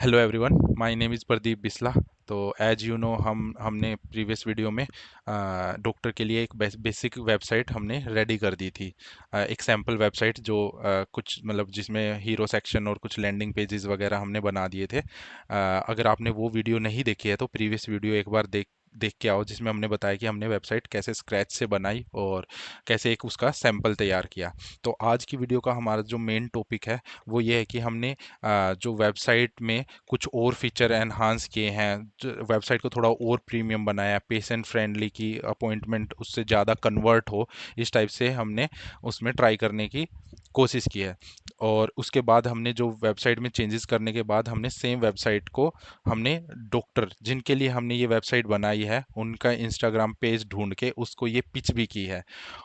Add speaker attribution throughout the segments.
Speaker 1: Hello everyone, my name is Pradeep Bisla. तो as you know हमने previous video में doctor के लिए एक बेसिक वेबसाइट हमने रेडी कर दी थी। एक सैम्पल वेबसाइट जो कुछ मतलब जिसमें हीरो सेक्शन और कुछ लैंडिंग पेजेस वगैरह हमने बना दिए थे। अगर आपने वो वीडियो नहीं देखी है तो प्रीवियस वीडियो एक बार देख देख के आओ, जिसमें हमने बताया कि हमने वेबसाइट कैसे स्क्रैच से बनाई और कैसे एक उसका सैंपल तैयार किया। तो आज की वीडियो का हमारा जो मेन टॉपिक है वो ये है कि हमने जो वेबसाइट में कुछ और फीचर एनहांस किए हैं, वेबसाइट को थोड़ा और प्रीमियम बनाया, पेशेंट फ्रेंडली की अपॉइंटमेंट उससे ज़्यादा कन्वर्ट हो, इस टाइप से हमने उसमें ट्राई करने की कोशिश की है। और उसके बाद हमने जो वेबसाइट में चेंजेस करने के बाद हमने सेम वेबसाइट को हमने डॉक्टर जिनके लिए हमने ये वेबसाइट बनाई है उनका इंस्टाग्राम पेज ढूंढ के उसको ये पिच भी की है।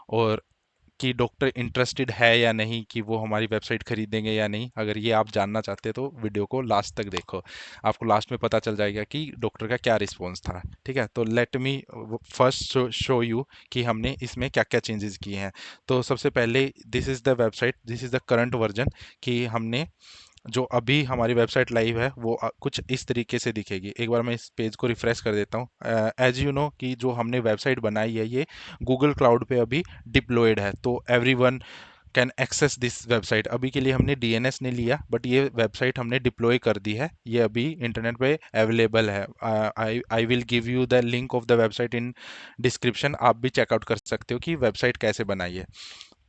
Speaker 1: और कि डॉक्टर इंटरेस्टेड है या नहीं, कि वो हमारी वेबसाइट खरीदेंगे या नहीं, अगर ये आप जानना चाहते हैं तो वीडियो को लास्ट तक देखो। आपको लास्ट में पता चल जाएगा कि डॉक्टर का क्या रिस्पॉन्स था। ठीक है, तो let me first show you कि हमने इसमें क्या क्या चेंजेस किए हैं। तो सबसे पहले this is the website, this is the current version. कि हमने जो अभी हमारी वेबसाइट लाइव है वो कुछ इस तरीके से दिखेगी। एक बार मैं इस पेज को रिफ्रेश कर देता हूँ। एज यू नो कि जो हमने वेबसाइट बनाई है ये गूगल क्लाउड पे अभी डिप्लॉयड है, तो everyone can access this website. अभी के लिए हमने डीएनएस नहीं लिया, बट ये वेबसाइट हमने डिप्लॉय कर दी है, ये अभी इंटरनेट पे अवेलेबल है। I I will give you the link of the website in description, आप भी चेकआउट कर सकते हो कि वेबसाइट कैसे बनाई है।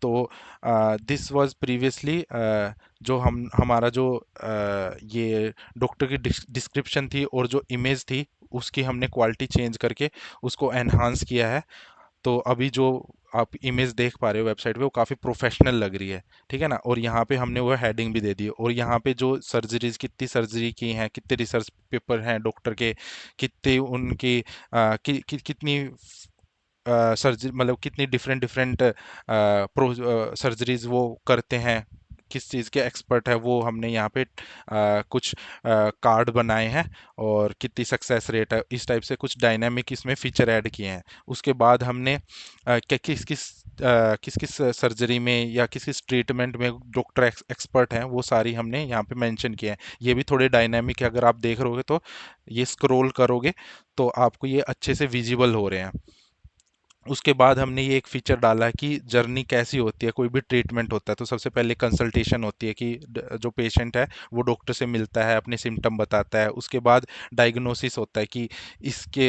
Speaker 1: तो दिस वाज प्रीवियसली जो हम हमारा जो ये डॉक्टर की डिस्क्रिप्शन थी और जो इमेज थी उसकी हमने क्वालिटी चेंज करके उसको एनहांस किया है। तो अभी जो आप इमेज देख पा रहे हो वेबसाइट पे वो काफ़ी प्रोफेशनल लग रही है। ठीक है ना, और यहाँ पे हमने वो हेडिंग भी दे दी और यहाँ पे जो सर्जरीज कितनी सर्जरी की हैं, कितने रिसर्च पेपर हैं डॉक्टर के, कितने उनकी कितनी सर्जरी मतलब कितनी डिफरेंट डिफरेंट प्रो सर्जरीज वो करते हैं, किस चीज़ के एक्सपर्ट है वो हमने यहाँ पे कुछ कार्ड बनाए हैं और कितनी सक्सेस रेट है, इस टाइप से कुछ डायनामिक इसमें फीचर ऐड किए हैं। उसके बाद हमने किस किस सर्जरी में या किस किस ट्रीटमेंट में डॉक्टर एक्सपर्ट हैं वो सारी हमने यहाँ पे मेंशन किए हैं। ये भी थोड़े डायनामिक है, अगर आप देख रहोगे तो ये स्क्रॉल करोगे तो आपको ये अच्छे से विजिबल हो रहे हैं। उसके बाद हमने ये एक फीचर डाला है कि जर्नी कैसी होती है, कोई भी ट्रीटमेंट होता है तो सबसे पहले कंसल्टेशन होती है कि जो पेशेंट है वो डॉक्टर से मिलता है, अपने सिम्टम बताता है। उसके बाद डायग्नोसिस होता है कि इसके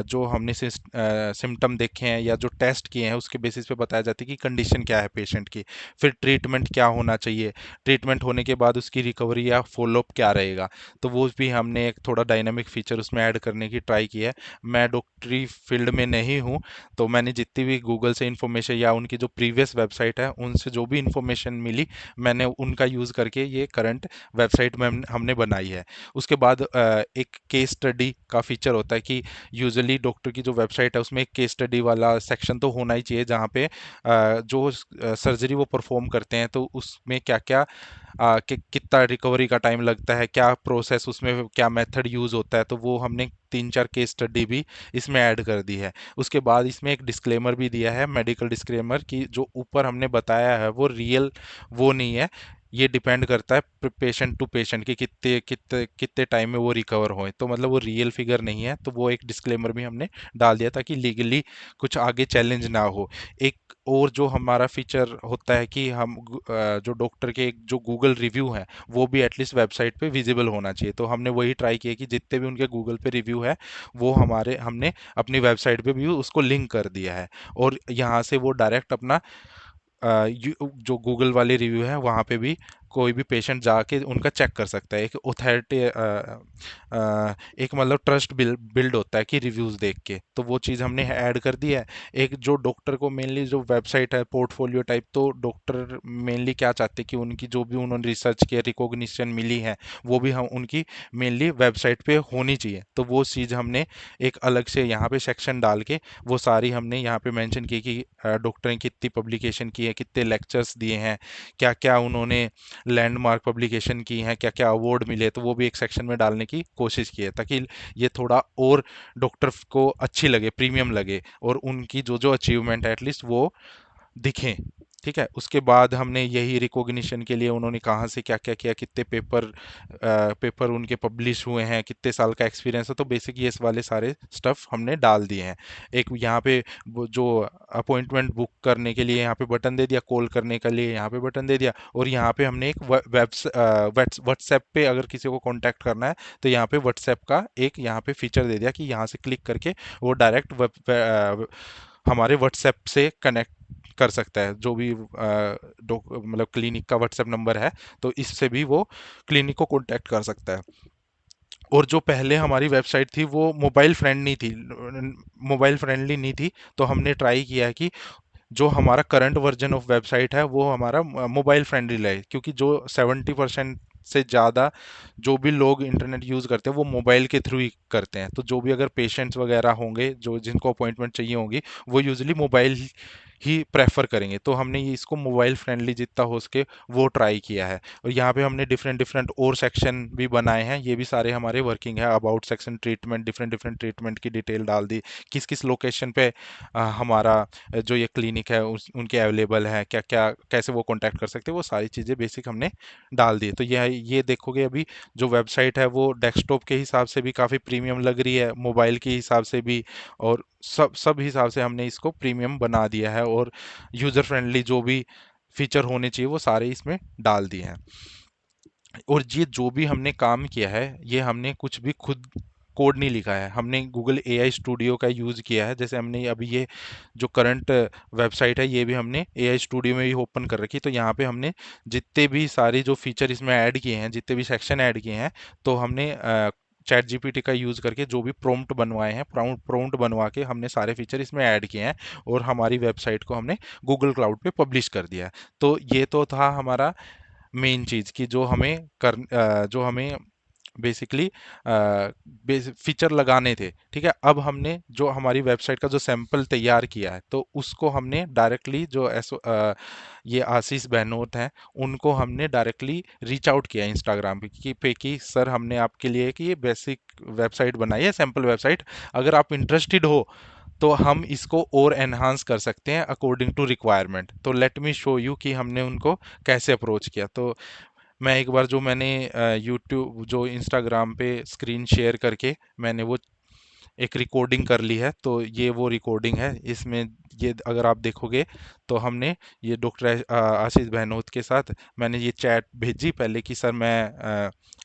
Speaker 1: जो हमने सिम्टम देखे हैं या जो टेस्ट किए हैं उसके बेसिस पे बताया जाता है कि कंडीशन क्या है पेशेंट की। फिर ट्रीटमेंट क्या होना चाहिए, ट्रीटमेंट होने के बाद उसकी रिकवरी या फॉलोअप क्या रहेगा। तो वो भी हमने एक थोड़ा डायनामिक फीचर उसमें ऐड करने की ट्राई की है। मैं डॉक्टरी फील्ड में नहीं हूँ, तो मैंने जितनी भी गूगल से इंफॉर्मेशन या उनकी जो प्रीवियस वेबसाइट है उनसे जो भी इंफॉर्मेशन मिली मैंने उनका यूज़ करके ये करंट वेबसाइट में हमने बनाई है। उसके बाद एक केस स्टडी का फीचर होता है कि यूजुअली डॉक्टर की जो वेबसाइट है उसमें एक केस स्टडी वाला सेक्शन तो होना ही चाहिए, जहाँ पे जो सर्जरी वो परफॉर्म करते हैं तो उसमें क्या क्या कितना रिकवरी का टाइम लगता है, क्या प्रोसेस उसमें, क्या मेथड यूज़ होता है, तो वो हमने 3-4 केस स्टडी भी इसमें ऐड कर दी है। उसके बाद इसमें एक डिस्क्लेमर भी दिया है, मेडिकल डिस्क्लेमर, कि जो ऊपर हमने बताया है वो रियल वो नहीं है, ये डिपेंड करता है पेशेंट टू पेशेंट कि कितने कितने कितने टाइम में वो रिकवर होए, तो मतलब वो रियल फिगर नहीं है। तो वो एक डिस्क्लेमर भी हमने डाल दिया ताकि लीगली कुछ आगे चैलेंज ना हो। एक और जो हमारा फीचर होता है कि हम जो डॉक्टर के जो गूगल रिव्यू है वो भी एटलीस्ट वेबसाइट पे विजिबल होना चाहिए। तो हमने वही ट्राई किया कि जितने भी उनके गूगल पे रिव्यू है वो हमने अपनी वेबसाइट पे भी उसको लिंक कर दिया है। और यहाँ से वो डायरेक्ट अपना जो गूगल वाले रिव्यू है वहाँ पे भी कोई भी पेशेंट जाके उनका चेक कर सकता है। एक अथॉरिटी एक मतलब ट्रस्ट बिल्ड होता है कि रिव्यूज़ देख के, तो वो चीज़ हमने ऐड कर दी है। एक जो डॉक्टर को मेनली जो वेबसाइट है पोर्टफोलियो टाइप, तो डॉक्टर मेनली क्या चाहते हैं कि उनकी जो भी उन्होंने रिसर्च किया रिकॉग्निशन मिली है वो भी हम उनकी मेनली वेबसाइट पे होनी चाहिए। तो वो चीज़ हमने एक अलग से यहाँ पे सेक्शन डाल के वो सारी हमने यहाँ पे मेंशन की कि डॉक्टर ने कितनी पब्लिकेशन की है, कितने लेक्चर्स दिए हैं, क्या क्या उन्होंने लैंडमार्क पब्लिकेशन की हैं, क्या क्या अवार्ड मिले, तो वो भी एक सेक्शन में डालने की कोशिश की है ताकि ये थोड़ा और डॉक्टर को अच्छी लगे, प्रीमियम लगे और उनकी जो जो अचीवमेंट है एटलीस्ट वो दिखें। ठीक है, उसके बाद हमने यही रिकॉग्निशन के लिए उन्होंने कहाँ से क्या क्या किया, कितने पेपर उनके पब्लिश हुए हैं, कितने साल का एक्सपीरियंस है, तो बेसिक ये इस वाले सारे स्टफ हमने डाल दिए हैं। एक यहाँ पे वो जो अपॉइंटमेंट बुक करने के लिए यहाँ पे बटन दे दिया, कॉल करने के लिए यहाँ पे बटन दे दिया, और यहाँ पे हमने एक व्हाट्सएप पे अगर किसी को कांटेक्ट करना है तो यहाँ पे व्हाट्सएप का एक यहाँ पे फीचर दे दिया कि यहाँ से क्लिक करके वो डायरेक्ट हमारे व्हाट्सएप से कनेक्ट कर सकता है, जो भी मतलब क्लिनिक का व्हाट्सएप नंबर है, तो इससे भी वो क्लिनिक को कांटेक्ट कर सकता है। और जो पहले हमारी वेबसाइट थी वो मोबाइल फ्रेंडली नहीं थी, तो हमने ट्राई किया है कि जो हमारा करंट वर्जन ऑफ वेबसाइट है वो हमारा मोबाइल फ्रेंडली रहे, क्योंकि जो 70% से ज़्यादा जो भी लोग इंटरनेट यूज़ करते हैं वो मोबाइल के थ्रू ही करते हैं। तो जो भी अगर पेशेंट्स वगैरह होंगे जो जिनको अपॉइंटमेंट चाहिए होगी, वो यूजली मोबाइल ही प्रेफर करेंगे, तो हमने ये इसको मोबाइल फ्रेंडली जितना हो सके वो ट्राई किया है। और यहाँ पे हमने डिफरेंट डिफरेंट और सेक्शन भी बनाए हैं, ये भी सारे हमारे वर्किंग है। About section, treatment, different different treatment की डिटेल डाल दी, किस किस लोकेशन पे हमारा जो ये क्लिनिक है उनके अवेलेबल है, क्या क्या कैसे वो कांटेक्ट कर सकते हैं, वो सारी चीज़ें बेसिक हमने डाल दी है। तो ये देखोगे अभी जो वेबसाइट है वो डेस्कटॉप के हिसाब से भी काफ़ी प्रीमियम लग रही है, मोबाइल के हिसाब से भी, और सब सब हिसाब से हमने इसको प्रीमियम बना दिया है, और यूज़र फ्रेंडली जो भी फीचर होने चाहिए वो सारे इसमें डाल दिए हैं। और ये जो भी हमने काम किया है ये हमने कुछ भी खुद कोड नहीं लिखा है, हमने गूगल एआई स्टूडियो का यूज़ किया है। जैसे हमने अभी ये जो करंट वेबसाइट है ये भी हमने एआई स्टूडियो में ही ओपन कर रखी, तो यहाँ पे हमने जितने भी सारे जो फीचर इसमें ऐड किए हैं, जितने भी सेक्शन ऐड किए हैं, तो हमने चैट जीपीटी का यूज़ करके जो भी प्रॉम्प्ट बनवाए हैं, प्रॉम्प्ट बनवा के हमने सारे फीचर इसमें ऐड किए हैं, और हमारी वेबसाइट को हमने गूगल क्लाउड पे पब्लिश कर दिया है। तो ये तो था हमारा मेन चीज़ कि जो हमें बेसिकली फीचर लगाने थे। ठीक है, अब हमने जो हमारी वेबसाइट का जो सैंपल तैयार किया है, तो उसको हमने डायरेक्टली ये आशीष बहनोत हैं, उनको हमने डायरेक्टली रीच आउट किया इंस्टाग्राम पे कि सर हमने आपके लिए कि ये बेसिक वेबसाइट बनाई है, सैंपल वेबसाइट, अगर आप इंटरेस्टेड हो तो हम इसको और एनहांस कर सकते हैं अकॉर्डिंग टू रिक्वायरमेंट। तो लेट मी शो यू कि हमने उनको कैसे अप्रोच किया। तो मैं एक बार जो मैंने यूट्यूब जो इंस्टाग्राम पे स्क्रीन शेयर करके मैंने वो एक रिकॉर्डिंग कर ली है, तो ये वो रिकॉर्डिंग है। इसमें ये अगर आप देखोगे तो हमने ये डॉक्टर आशीष बहनोत के साथ मैंने ये चैट भेजी पहले कि सर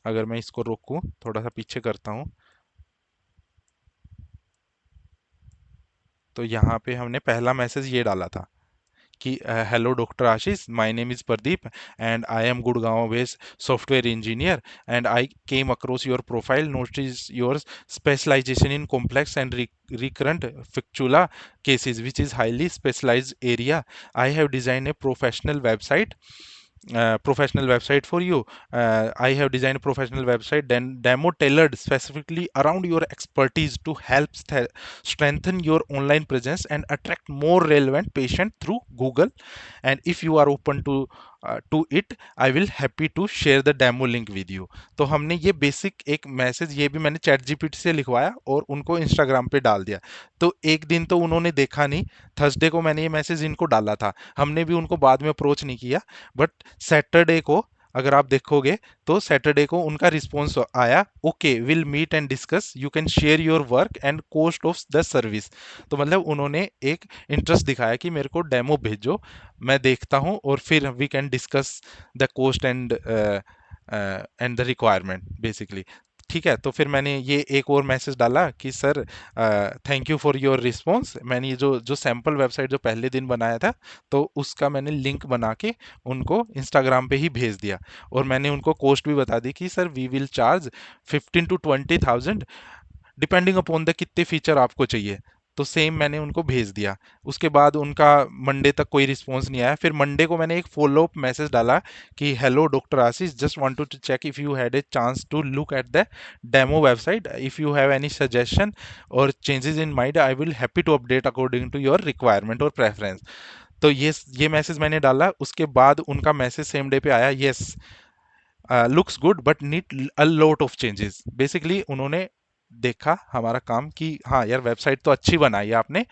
Speaker 1: अगर मैं इसको रोकूं, थोड़ा सा पीछे करता हूं, तो यहाँ पे हमने पहला मैसेज ये डाला था कि hello doctor Ashish, my name is Pradeep and I am Gurgaon based software engineer and I came across your profile, noticed your specialization in complex and recurrent fistula cases which is highly specialized area. I have designed a professional website for you. I have designed a professional website then demo tailored specifically around your expertise to help strengthen your online presence and attract more relevant patient through Google. And if you are open to it, I will happy to share the demo link with you. तो हमने ये basic एक message ये भी मैंने chat GPT से लिखवाया और उनको इंस्टाग्राम पे डाल दिया। तो एक दिन तो उन्होंने देखा नहीं, थर्सडे को मैंने ये मैसेज इनको डाला था, हमने भी उनको बाद में अप्रोच नहीं किया, बट सैटरडे को अगर आप देखोगे तो सैटरडे को उनका रिस्पॉन्स आया, okay will meet and discuss, you can share your work and cost of the service. तो मतलब उन्होंने एक इंटरेस्ट दिखाया कि मेरे को डेमो भेजो, मैं देखता हूँ और फिर we can discuss the cost and the requirement basically. ठीक है, तो फिर मैंने ये एक और मैसेज डाला कि sir thank you for your response. मैंने ये जो जो सैम्पल वेबसाइट जो पहले दिन बनाया था, तो उसका मैंने लिंक बना के उनको इंस्टाग्राम पे ही भेज दिया, और मैंने उनको कॉस्ट भी बता दी कि sir we will charge 15 to 20,000 depending upon the कितने फीचर आपको चाहिए। तो सेम मैंने उनको भेज दिया। उसके बाद उनका मंडे तक कोई रिस्पॉन्स नहीं आया, फिर मंडे को मैंने एक फॉलो अप मैसेज डाला कि hello doctor Ashish, just wanted to check if you had a chance to look at the demo website, if you have any suggestion और changes in mind I will happy to update according to your requirement और preference. तो ये message मैंने डाला, उसके बाद उनका message same day पे आया, yes looks good but need a lot of changes. Basically उन्होंने देखा हमारा काम कि हाँ यार वेबसाइट तो अच्छी बनाई है आपने,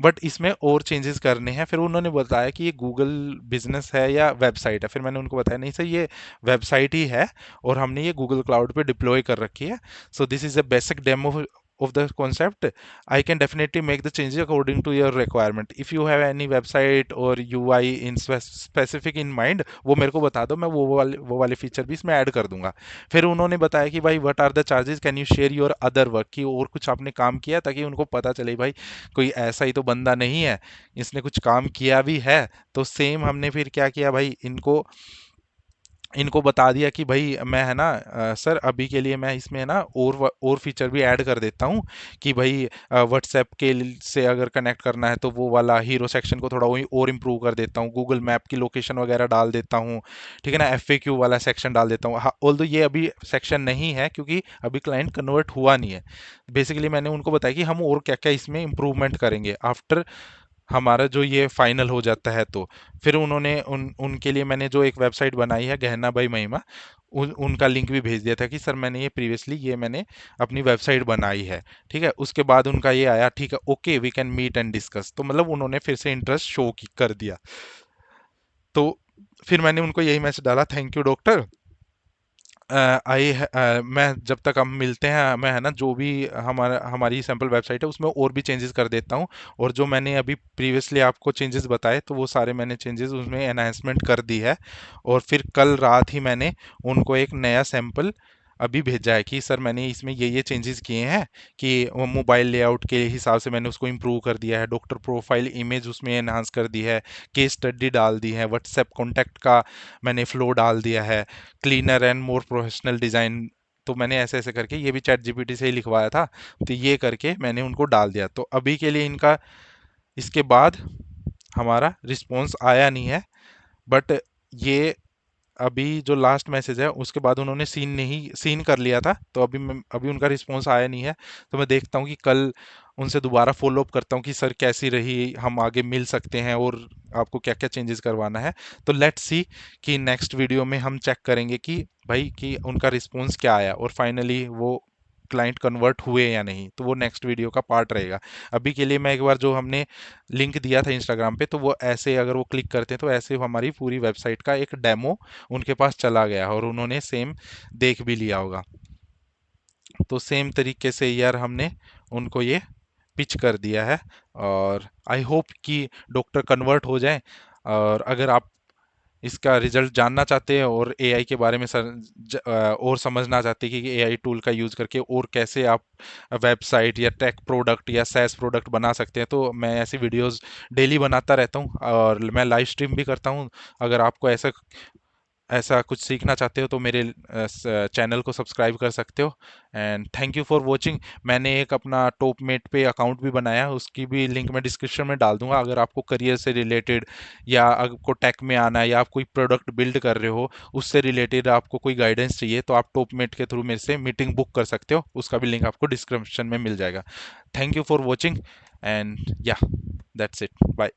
Speaker 1: बट इसमें और चेंजेस करने हैं। फिर उन्होंने बताया कि ये गूगल बिजनेस है या वेबसाइट है। फिर मैंने उनको बताया नहीं सर, ये वेबसाइट ही है और हमने ये गूगल क्लाउड पे डिप्लॉय कर रखी है। So this is a basic demo of the concept. I can definitely make the changes according to your requirement. If you have any website or UI in specific in mind, वो मेरे को बता दो, मैं वो वाले फीचर भी इसमें ऐड कर दूंगा। फिर उन्होंने बताया कि भाई what are the charges, can you share your other work, की और कुछ आपने काम किया, ताकि उनको पता चले भाई कोई ऐसा ही तो बंदा नहीं है, इसने कुछ काम किया भी है। तो सेम हमने फिर क्या किया भाई, इनको इनको बता दिया कि भाई मैं है ना सर अभी के लिए मैं इसमें है ना और फीचर भी ऐड कर देता हूँ कि भाई व्हाट्सएप के से अगर कनेक्ट करना है तो वो वाला हीरो सेक्शन को थोड़ा वही और इम्प्रूव कर देता हूँ, गूगल मैप की लोकेशन वगैरह डाल देता हूँ, ठीक है ना, एफएक्यू वाला सेक्शन डाल देता हूँ। हाँ, ऑल्दो ये अभी सेक्शन नहीं है क्योंकि अभी क्लाइंट कन्वर्ट हुआ नहीं है। बेसिकली मैंने उनको बताया कि हम और क्या क्या इसमें इम्प्रूवमेंट करेंगे आफ्टर हमारा जो ये फाइनल हो जाता है। तो फिर उन्होंने उनके लिए मैंने जो एक वेबसाइट बनाई है गहना बाई महिमा, उनका लिंक भी भेज दिया था कि सर मैंने ये प्रीवियसली ये मैंने अपनी वेबसाइट बनाई है। ठीक है, उसके बाद उनका ये आया ठीक है okay we can meet and discuss, तो मतलब उन्होंने फिर से इंटरेस्ट शो कर दिया। तो फिर मैंने उनको यही मैसेज डाला, थैंक यू डॉक्टर, मैं जब तक हम मिलते हैं मैं है ना जो भी हमारी सैम्पल वेबसाइट है उसमें और भी चेंजेस कर देता हूँ। और जो मैंने अभी प्रीवियसली आपको चेंजेस बताए तो वो सारे मैंने चेंजेस उसमें एनहांसमेंट कर दी है। और फिर कल रात ही मैंने उनको एक नया सैम्पल अभी भेजा है कि सर मैंने इसमें ये चेंजेस किए हैं, कि वो मोबाइल लेआउट के हिसाब से मैंने उसको इम्प्रूव कर दिया है, डॉक्टर प्रोफाइल इमेज उसमें एनहांस कर दी है, केस स्टडी डाल दी है, व्हाट्सएप कॉन्टैक्ट का मैंने फ्लो डाल दिया है, cleaner and more professional design. तो मैंने ऐसे ऐसे करके ये भी चैट जीपीटी से ही लिखवाया था, तो ये करके मैंने उनको डाल दिया। तो अभी के लिए इनका इसके बाद हमारा रिस्पॉन्स आया नहीं है। बट ये अभी जो लास्ट मैसेज है उसके बाद उन्होंने सीन कर लिया था, तो अभी उनका रिस्पॉन्स आया नहीं है। तो मैं देखता हूँ कि कल उनसे दोबारा फॉलो अप करता हूँ कि सर कैसी रही, हम आगे मिल सकते हैं और आपको क्या क्या चेंजेस करवाना है। तो लेट्स सी कि नेक्स्ट वीडियो में हम चेक करेंगे कि भाई कि उनका रिस्पॉन्स क्या आया और फाइनली वो क्लाइंट कन्वर्ट हुए या नहीं, तो वो नेक्स्ट वीडियो का पार्ट रहेगा। अभी के लिए मैं एक बार जो हमने लिंक दिया था इंस्टाग्राम पे, तो वो ऐसे अगर वो क्लिक करते हैं तो ऐसे हमारी पूरी वेबसाइट का एक डेमो उनके पास चला गया और उन्होंने सेम देख भी लिया होगा। तो सेम तरीके से यार हमने उनको ये पिच कर दिया है। और आई होप कि डॉक्टर कन्वर्ट हो जाए। और अगर आप इसका रिजल्ट जानना चाहते हैं और एआई के बारे में और समझना चाहते हैं कि एआई टूल का यूज़ करके और कैसे आप वेबसाइट या टेक प्रोडक्ट या सैस प्रोडक्ट बना सकते हैं, तो मैं ऐसी वीडियोस डेली बनाता रहता हूँ और मैं लाइव स्ट्रीम भी करता हूँ। अगर आपको ऐसा ऐसा कुछ सीखना चाहते हो तो मेरे चैनल को सब्सक्राइब कर सकते हो। And thank you for watching. मैंने एक अपना टॉपमेट पे अकाउंट भी बनाया है, उसकी भी लिंक मैं डिस्क्रिप्शन में डाल दूंगा। अगर आपको करियर से रिलेटेड या आपको टेक में आना है या आप कोई प्रोडक्ट बिल्ड कर रहे हो उससे रिलेटेड आपको कोई गाइडेंस चाहिए तो आप टॉपमेट के थ्रू मेरे से मीटिंग बुक कर सकते हो, उसका भी लिंक आपको डिस्क्रिप्शन में मिल जाएगा। Thank you for watching and या दैट्स इट, बाय।